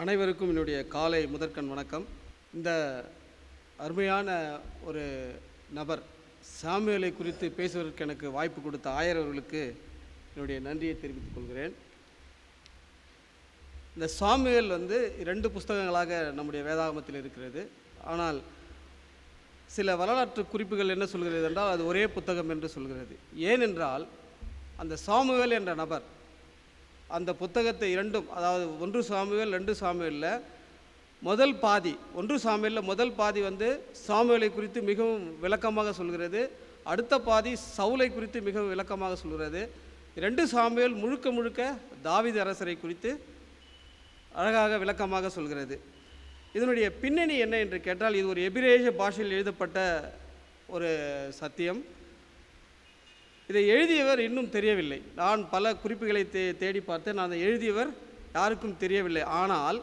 அனைவருக்கும் என்னுடைய காலை முதற்கண் வணக்கம். இந்த அருமையான ஒரு நபர் சாமுவேலை குறித்து பேசுவதற்கு எனக்கு வாய்ப்பு கொடுத்த ஆயர் அவர்களுக்கு என்னுடைய நன்றியை தெரிவித்துக் கொள்கிறேன். இந்த சாமுவேல் 2 புஸ்தகங்களாக நம்முடைய வேதாகமத்தில் இருக்கிறது. ஆனால் சில வரலாற்று குறிப்புகள் என்ன சொல்கிறது என்றால் அது ஒரே புத்தகம் என்று சொல்கிறது. ஏனென்றால் அந்த சாமுவேல் என்ற நபர் அந்த புத்தகத்தை இரண்டும், அதாவது 1 சாமுவேல் 2 சாமுவேலில் முதல் பாதி, 1 சாமுவேலில் முதல் பாதி சாமுவேலை குறித்து மிகவும் விளக்கமாக சொல்கிறது. அடுத்த பாதி சவுலை குறித்து மிகவும் விளக்கமாக சொல்கிறது. 2 சாமுவேல் முழுக்க முழுக்க தாவீது அரசரை குறித்து அழகாக விளக்கமாக சொல்கிறது. இதனுடைய பின்னணி என்ன என்று கேட்டால், இது ஒரு எபிரேய பாஷையில் எழுதப்பட்ட ஒரு சத்தியம். இதை எழுதியவர் இன்னும் தெரியவில்லை. நான் பல குறிப்புகளை தேடி பார்த்தேன். அதை எழுதியவர் யாருக்கும் தெரியவில்லை. ஆனால்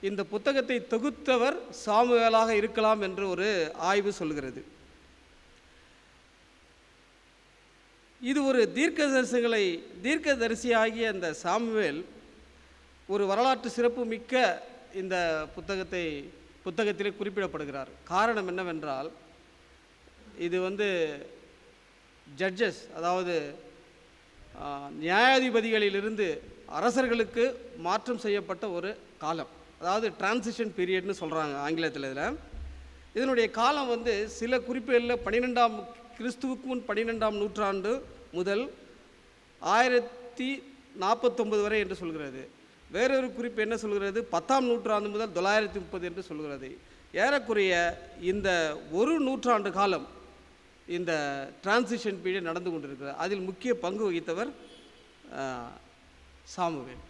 இந்த புத்தகத்தை தொகுத்தவர் சாமுவேலாக இருக்கலாம் என்று ஒரு ஆய்வு சொல்கிறது. இது ஒரு தீர்க்கதரிசியாகிய அந்த சாமுவேல் ஒரு வரலாற்று சிறப்பு மிக்க இந்த புத்தகத்திலே குறிப்பிடப்படுகிறார். காரணம் என்னவென்றால், இது ஜட்ஜஸ், அதாவது நியாயாதிபதிகளிலிருந்து அரசர்களுக்கு மாற்றம் செய்யப்பட்ட ஒரு காலம், அதாவது டிரான்சிஷன் பீரியட்னு சொல்கிறாங்க ஆங்கிலத்தில். இதனுடைய காலம் சில குறிப்புகளில் கிறிஸ்துவுக்கு முன் 12ஆம் நூற்றாண்டு முதல் 1049 வரை என்று சொல்கிறது. வேறொரு குறிப்பு என்ன சொல்கிறது, 10ஆம் நூற்றாண்டு முதல் 930 என்று சொல்கிறது. ஏறக்குறைய இந்த ஒரு நூற்றாண்டு காலம் இந்த டிரான்சிஷன் பீரியட் நடந்து கொண்டிருக்கிறது. அதில் முக்கிய பங்கு வகித்தவர் சாமுவேல்.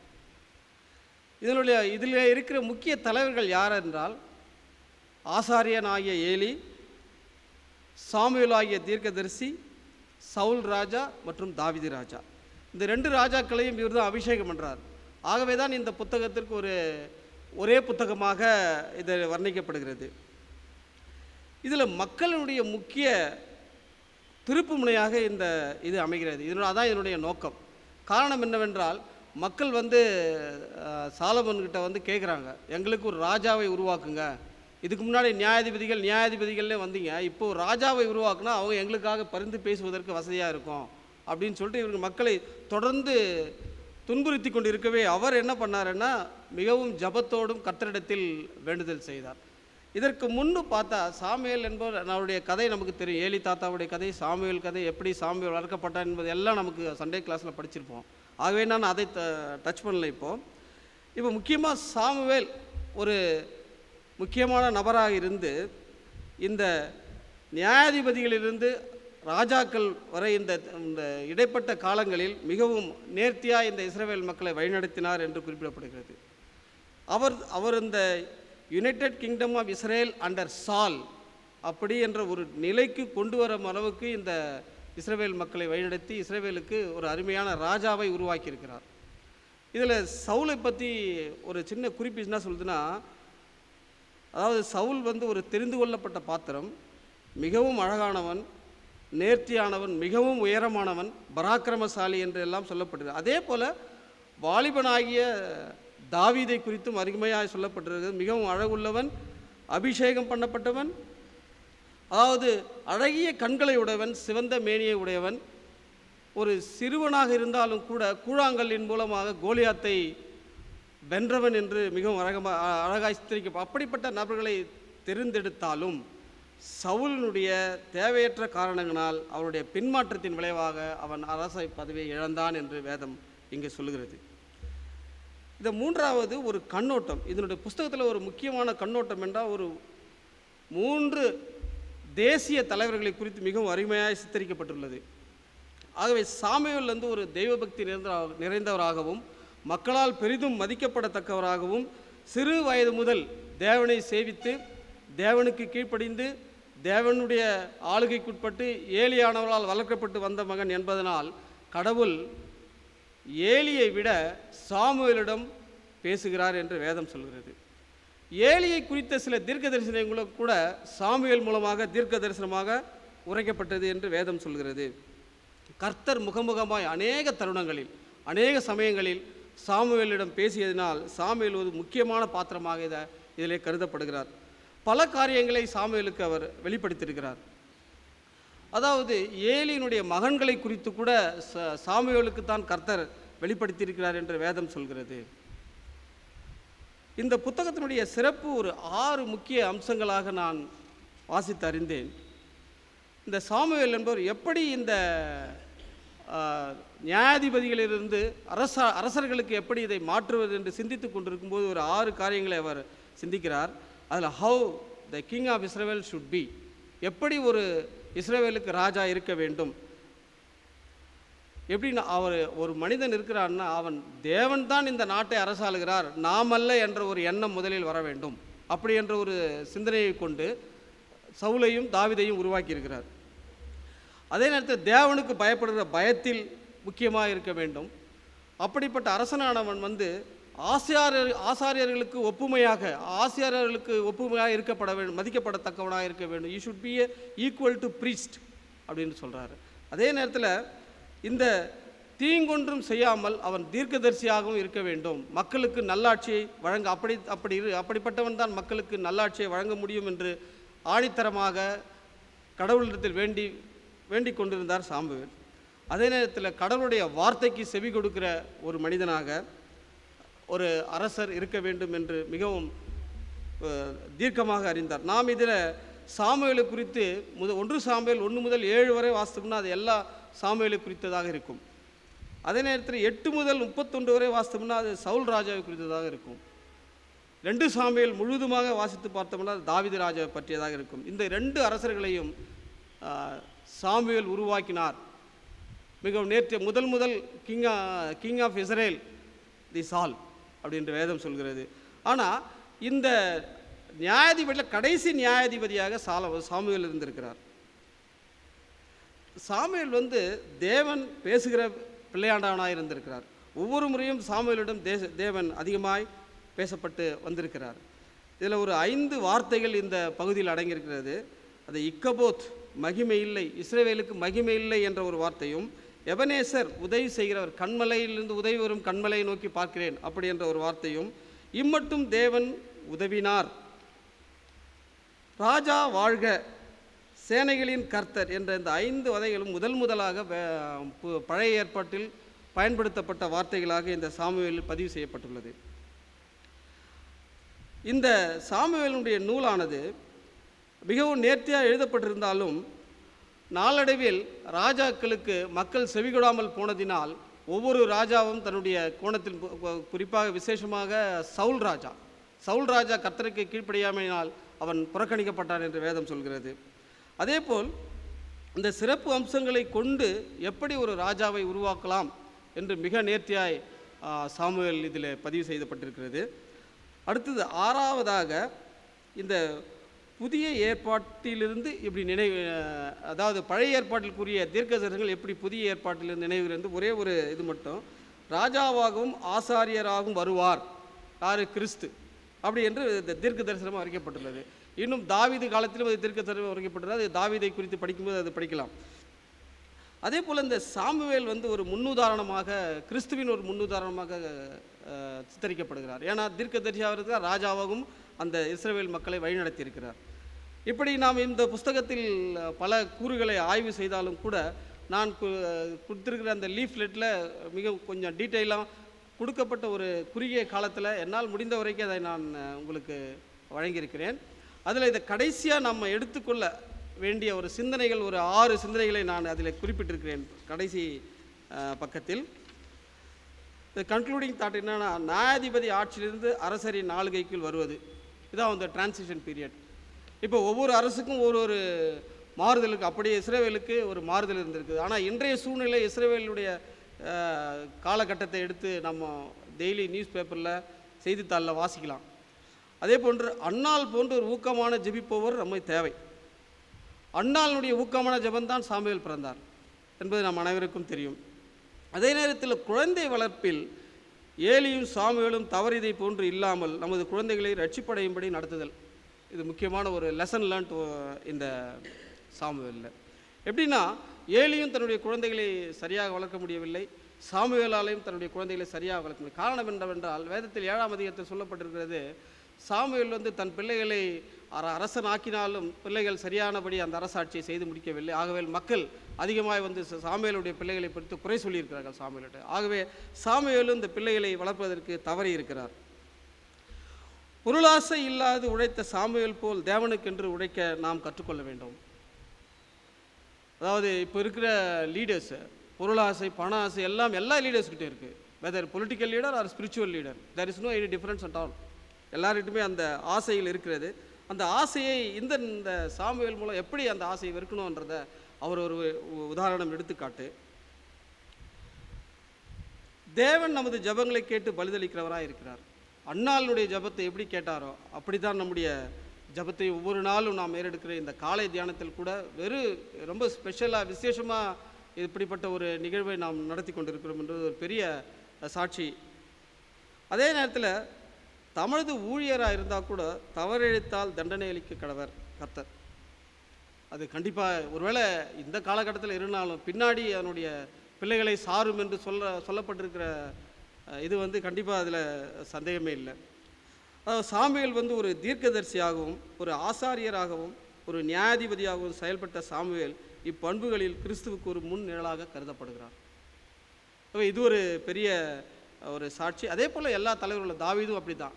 இதில் இருக்கிற முக்கிய தலைவர்கள் யார் என்றால், ஆசாரியன் ஆகிய ஏலி, சாமுவேல் ஆகிய தீர்க்கதரிசி, சவுல் ராஜா மற்றும் தாவீது ராஜா. இந்த 2 ராஜாக்களையும் இவர் தான் அபிஷேகம் பண்ணுறார். ஆகவே தான் இந்த புத்தகத்திற்கு ஒரே புத்தகமாக இது வர்ணிக்கப்படுகிறது. இதில் மக்களுடைய முக்கிய திருப்பு முனையாக இது அமைகிறது. அதான் இதனுடைய நோக்கம். காரணம் என்னவென்றால், மக்கள் சாலமோன்கிட்ட கேட்குறாங்க, எங்களுக்கு ஒரு ராஜாவை உருவாக்குங்க. இதுக்கு முன்னாடி நியாயாதிபதிகள்லே வந்தீங்க, இப்போது ராஜாவை உருவாக்குனா அவங்க எங்களுக்காக பரிந்து பேசுவதற்கு வசதியாக இருக்கும் அப்படின்னு சொல்லிட்டு இவர்கள் மக்களை தொடர்ந்து துன்புறுத்தி கொண்டு இருக்கவே அவர் என்ன பண்ணாருன்னா, மிகவும் ஜபத்தோடும் கர்த்தரிடத்தில் வேண்டுதல் செய்தார். இதற்கு முன்பு பார்த்தா சாமுவேல் என்பவர் அவருடைய கதை நமக்கு தெரியும். ஏலி தாத்தாவுடைய கதை, சாமுவேல் கதை, எப்படி சாமுவேல் வளர்க்கப்பட்டார் என்பது எல்லாம் நமக்கு சண்டே கிளாஸில் படிச்சிருப்போம். ஆகவே நான் அதை டச் பண்ணல. இப்போ முக்கியமாக சாமுவேல் ஒரு முக்கியமான நபராக இருந்து இந்த நியாயாதிபதிகளிலிருந்து ராஜாக்கள் வரை இந்த இடைப்பட்ட காலங்களில் மிகவும் நேர்த்தியாக இந்த இஸ்ரவேல் மக்களை வழிநடத்தினார் என்று குறிப்பிடப்படுகிறது. அவர் இந்த United Kingdom of Israel under Saul அப்படி என்ற ஒரு நிலைக்கு கொண்டு வரும் அளவுக்கு இந்த இஸ்ரவேல் மக்களை வழிநடத்தி இஸ்ரவேலுக்கு ஒரு அருமையான ராஜாவை உருவாக்கியிருக்கிறார். இதில் சவுலை பற்றி ஒரு சின்ன குறிப்பு என்ன சொல்லுதுன்னா, அதாவது சவுல் ஒரு தெரிந்து கொள்ளப்பட்ட பாத்திரம், மிகவும் அழகானவன், நேர்த்தியானவன், மிகவும் உயரமானவன், பராக்கிரமசாலி என்று எல்லாம் சொல்லப்படுகிறது. அதே போல் வாலிபனாகிய தாவீதை குறித்தும் அருமையாக சொல்லப்பட்டிருக்கிறது. மிகவும் அழகுள்ளவன், அபிஷேகம் பண்ணப்பட்டவன், அதாவது அழகிய கண்களை உடையவன், சிவந்த மேனியை உடையவன், ஒரு சிறுவனாக இருந்தாலும் கூட கூழாங்கல்லின் மூலமாக கோலியாத்தை வென்றவன் என்று மிகவும் அழகாய் சித்தரிக்க. அப்படிப்பட்ட நபர்களை தெரிந்தெடுத்தாலும் சவுலினுடைய தேவையற்ற காரணங்களால் அவருடைய பின்மாற்றத்தின் விளைவாக அவன் அரச பதவியை இழந்தான் என்று வேதம் இங்கே சொல்லுகிறது. இந்த மூன்றாவது ஒரு கண்ணோட்டம், இதனுடைய புஸ்தகத்தில் ஒரு முக்கியமான கண்ணோட்டம் என்றால், ஒரு 3 தேசிய தலைவர்களை குறித்து மிகவும் அருமையாக சித்தரிக்கப்பட்டுள்ளது. ஆகவே சாமுவேல் ஒரு தெய்வபக்தி நிறைந்தவராகவும் மக்களால் பெரிதும் மதிக்கப்படத்தக்கவராகவும், சிறு வயது முதல் தேவனை சேவித்து தேவனுக்கு கீழ்ப்படிந்து தேவனுடைய ஆளுகைக்குட்பட்டு ஏலியானவர்களால் வளர்க்கப்பட்டு வந்த மகன் என்பதனால் கடவுள் ஏலியை விட சாமுவேலிடம் பேசுகிறார் என்று வேதம் சொல்கிறது. ஏலியை குறித்த சில தீர்க்க தரிசனங்களும் கூட சாமுவேல் மூலமாக தீர்க்க தரிசனமாக உரைக்கப்பட்டது என்று வேதம் சொல்கிறது. கர்த்தர் முகமுகமாய் அநேக தருணங்களில் அநேக சமயங்களில் சாமுவேலிடம் பேசியதினால் சாமுவேல் ஒரு முக்கியமான பாத்திரமாக இதிலே கருதப்படுகிறார். பல காரியங்களை சாமுவேலுக்கு அவர் வெளிப்படுத்தியிருக்கிறார். அதாவது ஏலியினுடைய மகன்களை குறித்து கூட சாமுவேலுக்கு தான் கர்த்தர் வெளிப்படுத்தியிருக்கிறார் என்று வேதம் சொல்கிறது. இந்த புத்தகத்தினுடைய சிறப்பு ஒரு 6 முக்கிய அம்சங்களாக நான் வாசித்து அறிந்தேன். இந்த சாமுவேல் என்பவர் எப்படி இந்த நியாயாதிபதிகளிலிருந்து அரசர்களுக்கு எப்படி இதை மாற்றுவது என்று சிந்தித்து கொண்டிருக்கும்போது ஒரு 6 காரியங்களை அவர் சிந்திக்கிறார். அதில் how the king of Israel should be, எப்படி ஒரு இஸ்ரவேலுக்கு ராஜா இருக்க வேண்டும், எப்படின்னா அவர் ஒரு மனிதன் இருக்கிறான்னா அவன் தேவன் தான் இந்த நாட்டை அரசாளுகிறார், நாமல்ல என்ற ஒரு எண்ணம் முதலில் வர வேண்டும். அப்படி என்ற ஒரு சிந்தனையை கொண்டு சவுலையும் தாவீதையும் உருவாக்கியிருக்கிறார். அதே நேரத்தில் தேவனுக்கு பயப்படுகிற பயத்தில் முக்கியமாக இருக்க வேண்டும். அப்படிப்பட்ட அரசனானவன் ஆசாரியர்களுக்கு ஒப்புமையாக இருக்கப்பட வேண்டும், மதிக்கப்படத்தக்கவனாக இருக்க வேண்டும். You should be equal to priest அப்படின்னு சொல்கிறாரு. அதே நேரத்தில் இந்த தீங்கொன்றும் செய்யாமல் அவன் தீர்க்கதரிசியாகவும் இருக்க வேண்டும். மக்களுக்கு நல்லாட்சியை வழங்க அப்படிப்பட்டவன் தான் மக்களுக்கு நல்லாட்சியை வழங்க முடியும் என்று ஆணித்தரமாக கடவுளிடத்தில் வேண்டிக் கொண்டிருந்தார் சாமுவேல். அதே நேரத்தில் கடவுளுடைய வார்த்தைக்கு செவி கொடுக்கிற ஒரு மனிதனாக ஒரு அரசர் இருக்க வேண்டும் என்று மிகவும் தீர்க்கமாக அறிந்தார். நாம் இதில் சாமுவேலை குறித்து 1 சாமுவேல் 1 முதல் 7 வரை வாசித்தோம்னா அது எல்லா சாமுவேலை குறித்ததாக இருக்கும். அதே நேரத்தில் 8 முதல் 31 வரை வாசித்தோம்னா அது சவுல் ராஜாவை குறித்ததாக இருக்கும். 2 சாமுவேல் முழுதுமாக வாசித்து பார்த்தோம்னா அது தாவீது ராஜாவை பற்றியதாக இருக்கும். இந்த 2 அரசர்களையும் சாமுவேல் உருவாக்கினார். மிகவும் முதல் கிங் ஆஃப் இஸ்ரேல் தி சால் அப்படின்ற வேதம் சொல்கிறது. ஆனால் இந்த நியாயாதிபதியில் கடைசி நியாயாதிபதியாக சாமுவேல் இருந்திருக்கிறார். சாமுவேல் தேவன் பேசுகிற பிள்ளையாண்டவனாக இருந்திருக்கிறார். ஒவ்வொரு முறையும் சாமுவேலிடம் தேவன் அதிகமாய் பேசப்பட்டு வந்திருக்கிறார். இதில் ஒரு 5 வார்த்தைகள் இந்த பகுதியில் அடங்கியிருக்கிறது. அது இக்கபோத், மகிமை இல்லை, இஸ்ரவேலுக்கு மகிமை இல்லை என்ற ஒரு வார்த்தையும், எபனேசர், உதவி செய்கிறவர், கண்மலையிலிருந்து உதவி வரும் கண்மலையை நோக்கி பார்க்கிறேன் அப்படி என்ற ஒரு வார்த்தையும், இம்மட்டும் தேவன் உதவினார், ராஜா வாழ்க, சேனைகளின் கர்த்தர் என்ற இந்த 5 வதைகளும் முதலாக பழைய ஏற்பாட்டில் பயன்படுத்தப்பட்ட வார்த்தைகளாக இந்த சாமுவேலில் பதிவு செய்யப்பட்டுள்ளது. இந்த சாமுவேலுடைய நூலானது மிகவும் நேர்த்தியாக எழுதப்பட்டிருந்தாலும் நாளடைவில் ராஜாக்களுக்கு மக்கள் செவிகொடாமல் போனதினால் ஒவ்வொரு ராஜாவும் தன்னுடைய கோணத்தில், குறிப்பாக விசேஷமாக சவுல் ராஜா கர்த்தருக்கு கீழ்ப்படியாமையினால் அவன் புறக்கணிக்கப்பட்டான் என்று வேதம் சொல்கிறது. அதேபோல் இந்த சிறப்பு அம்சங்களை கொண்டு எப்படி ஒரு ராஜாவை உருவாக்கலாம் என்று மிக நேர்த்தியாய் சாமுவேல் இதில் பதிவு செய்யப்பட்டிருக்கிறது. அடுத்தது 6வதாக இந்த புதிய ஏற்பாட்டிலிருந்து இப்படி அதாவது பழைய ஏற்பாட்டிற்குரிய தீர்க்கதரிசனங்கள் எப்படி புதிய ஏற்பாட்டிலிருந்து நினைவுகிறது. ஒரே ஒரு இது மட்டும், ராஜாவாகவும் ஆசாரியராகவும் வருவார் யார்? கிறிஸ்து. அப்படி என்று இந்த தீர்க்க தரிசனமாக அறிக்கப்பட்டுள்ளது. இன்னும் தாவீது காலத்திலும் அது தீர்க்க தரிசனம் அறிக்கப்பட்டுள்ளது. அது தாவீதை குறித்து படிக்கும்போது அது படிக்கலாம். அதே போல் இந்த சாமுவேல் ஒரு முன்னுதாரணமாக, கிறிஸ்துவின் ஒரு முன்னுதாரணமாக சித்தரிக்கப்படுகிறார். ஏன்னா தீர்க்கதரிசியாக இருக்கிறார், ராஜாவாகவும் அந்த இஸ்ரவேல் மக்களை வழிநடத்தியிருக்கிறார். இப்படி நாம் இந்த புஸ்தகத்தில் பல கூறுகளை ஆய்வு செய்தாலும் கூட நான் கொடுத்திருக்கிற அந்த லீஃப்லெட்டில் கொஞ்சம் டீட்டெயிலாக கொடுக்கப்பட்ட ஒரு குறுகிய காலத்தில் என்னால் முடிந்த வரைக்கும் அதை நான் உங்களுக்கு வழங்கியிருக்கிறேன். அதில் இதை கடைசியாக நம்ம எடுத்துக்கொள்ள வேண்டிய ஒரு சிந்தனைகள், ஒரு 6 சிந்தனைகளை நான் அதில் குறிப்பிட்டிருக்கிறேன் கடைசி பக்கத்தில். கன்க்ளூடிங் தாட் என்னன்னா, நியாயாதிபதி ஆட்சியிலிருந்து அரசரின் ஆளுகைக்குள் வருவது, இதான் அந்த டிரான்சிஷன் பீரியட். இப்போ ஒவ்வொரு அரசுக்கும் ஒரு மாறுதலுக்கு, அப்படியே இஸ்ரவேலுக்கு ஒரு மாறுதல் இருந்திருக்குது. ஆனால் இன்றைய சூழ்நிலை இஸ்ரவேலுடைய காலகட்டத்தை எடுத்து நம்ம டெய்லி நியூஸ் பேப்பரில் செய்தித்தாளில் வாசிக்கலாம். அதே போன்று அன்னாள் போன்று ஒரு ஊக்கமான ஜெபிப்பவர் நம்மை தேவை. அன்னாளுடைய ஊக்கமான ஜெபந்தான் சாமுவேல் பிறந்தார் என்பது நம் அனைவருக்கும் தெரியும். அதே நேரத்தில் குழந்தை வளர்ப்பில் ஏலியும் சாமுவேலும் தவறிதை போன்று இல்லாமல் நமது குழந்தைகளை ரட்சிப்படையும்படி நடத்துதல், இது முக்கியமான ஒரு லெசன் லேர்ன்ட் இந்த சாமுவேலில். எப்படின்னா, ஏலியும் தன்னுடைய குழந்தைகளை சரியாக வளர்க்க முடியவில்லை, சாமுவேலாலையும் தன்னுடைய குழந்தைகளை சரியாக வளர்க்க முடியும். காரணம் என்னவென்றால் வேதத்தில் 7ஆம் அதிகாரத்தில் சொல்லப்பட்டிருக்கிறது, சாமுவேல் வந்து தன் பிள்ளைகளை அரசனாக்கினாலும் பிள்ளைகள் சரியானபடி அந்த அரசாட்சியை செய்து முடிக்கவில்லை. ஆகவே மக்கள் அதிகமாக வந்து சாமுவேலுடைய பிள்ளைகளை குறித்து குறை சொல்லியிருக்கிறார்கள் சாமுவேல்கிட்ட. ஆகவே சாமுவேலும் இந்த பிள்ளைகளை வளர்ப்பதற்கு தவறி இருக்கிறார். பொருளாசை இல்லாது உழைத்த சாமுவேல் போல் தேவனுக்கென்று உழைக்க நாம் கற்றுக்கொள்ள வேண்டும். அதாவது இப்போ இருக்கிற லீடர்ஸ் பொருளாசை, பண ஆசை எல்லாம் எல்லா லீடர்ஸ்கிட்டே இருக்குது. Whether political leader or spiritual leader, there is no any difference at all. எல்லார்கிட்டுமே அந்த ஆசைகள் இருக்கிறது. அந்த ஆசையை இந்த சாமுவேல் மூலம் எப்படி அந்த ஆசையை வெறுக்கணுன்றதை அவர் ஒரு உதாரணம் எடுத்துக்காட்டு. தேவன் நமது ஜபங்களை கேட்டு பலிதளிக்கிறவராக இருக்கிறார். அன்னாளுடைய ஜபத்தை எப்படி கேட்டாரோ அப்படி தான் நம்முடைய ஜபத்தை ஒவ்வொரு நாளும் நாம் ஏறெடுக்கிற இந்த காலை தியானத்தில் கூட ரொம்ப ஸ்பெஷலாக விசேஷமாக இப்படிப்பட்ட ஒரு நிகழ்வை நாம் நடத்தி கொண்டிருக்கிறோம் என்றது ஒரு பெரிய சாட்சி. அதே நேரத்தில் தமது ஊழியராக இருந்தால் கூட தவறிழைத்தால் தண்டனை அளிக்க கடவர் கர்த்தர். அது கண்டிப்பாக ஒருவேளை இந்த காலகட்டத்தில் இருந்தாலும் பின்னாடி அதனுடைய பிள்ளைகளை சாரும் என்று சொல்லப்பட்டிருக்கிற இது வந்து கண்டிப்பாக அதில் சந்தேகமே இல்லை. அதாவது சாமுவேல் வந்து ஒரு தீர்க்கதரிசியாகவும் ஒரு ஆசாரியராகவும் ஒரு நியாயாதிபதியாகவும் செயல்பட்ட சாமுவேல் இப்பண்புகளில் கிறிஸ்துவுக்கு ஒரு முன் நிழலாக கருதப்படுகிறார். இது ஒரு பெரிய ஒரு சாட்சி. அதே போல் எல்லா தலைவர்களும் தாவீதும் அப்படி தான்,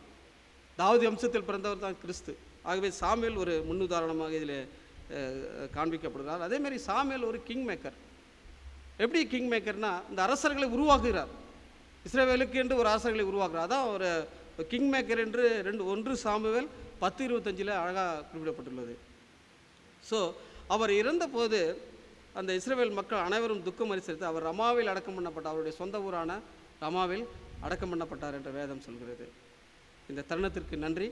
தாவீது வம்சத்தில் பிறந்தவர் தான் கிறிஸ்து. ஆகவே சாமுவேல் ஒரு முன்னுதாரணமாக இதில் காண்பிக்கப்படுகிறார். அதேமாதிரி சாமுவேல் ஒரு கிங் மேக்கர். எப்படி கிங் மேக்கர்னா இந்த அரசர்களை உருவாக்குகிறார். இஸ்ரவேலுக்கு என்று ஒரு அரசர்களை உருவாக்குறார். அதான் ஒரு கிங் மேக்கர் என்று 1 சாமுவேல் 10:25 அழகாக குறிப்பிடப்பட்டுள்ளது. ஸோ அவர் இறந்தபோது அந்த இஸ்ரவேல் மக்கள் அனைவரும் துக்கம் அரிசித்து அவர் ரமாவில் அடக்கம் பண்ணப்பட்டார். அவருடைய சொந்த ஊரான ரமாவில் அடக்கம் பண்ணப்பட்டார் என்ற வேதம் சொல்கிறது. இந்த தருணத்திற்கு நன்றி.